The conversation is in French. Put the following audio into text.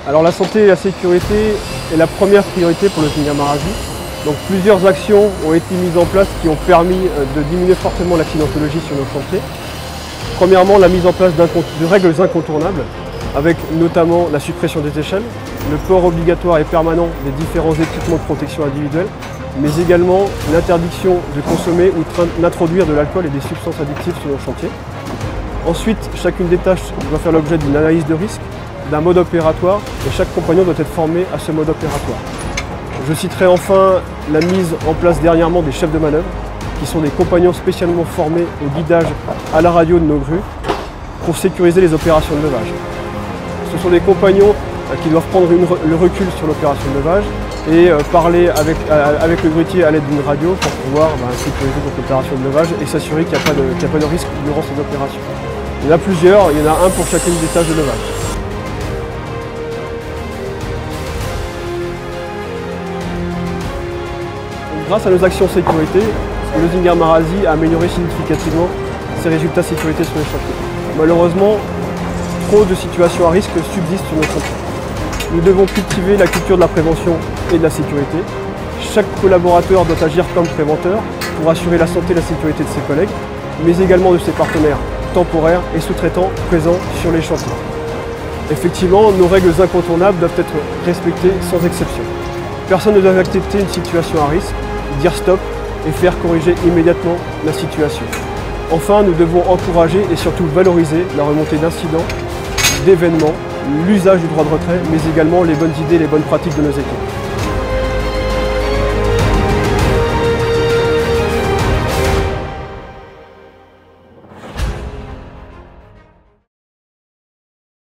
Alors la santé et la sécurité est la première priorité pour le Zingha Marazi. Donc plusieurs actions ont été mises en place qui ont permis de diminuer fortement l'accidentologie sur nos chantiers. Premièrement, la mise en place de règles incontournables, avec notamment la suppression des échelles, le port obligatoire et permanent des différents équipements de protection individuelle, mais également l'interdiction de consommer ou d'introduire de l'alcool et des substances addictives sur nos chantiers. Ensuite, chacune des tâches doit faire l'objet d'une analyse de risque, d'un mode opératoire, et chaque compagnon doit être formé à ce mode opératoire. Je citerai enfin la mise en place dernièrement des chefs de manœuvre, qui sont des compagnons spécialement formés au guidage à la radio de nos grues pour sécuriser les opérations de levage. Ce sont des compagnons qui doivent prendre le recul sur l'opération de levage et parler avec le grutier à l'aide d'une radio pour pouvoir sécuriser l'opération de levage et s'assurer qu'il n'y a pas de risque durant ces opérations. Il y en a plusieurs, il y en a un pour chacune des tâches de levage. Grâce à nos actions sécurité, le Zingha Marazi a amélioré significativement ses résultats sécurité sur les chantiers. Malheureusement, trop de situations à risque subsistent sur nos chantiers. Nous devons cultiver la culture de la prévention et de la sécurité. Chaque collaborateur doit agir comme préventeur pour assurer la santé et la sécurité de ses collègues, mais également de ses partenaires temporaires et sous-traitants présents sur les chantiers. Effectivement, nos règles incontournables doivent être respectées sans exception. Personne ne doit accepter une situation à risque, dire stop et faire corriger immédiatement la situation. Enfin, nous devons encourager et surtout valoriser la remontée d'incidents, d'événements, l'usage du droit de retrait, mais également les bonnes idées et les bonnes pratiques de nos équipes.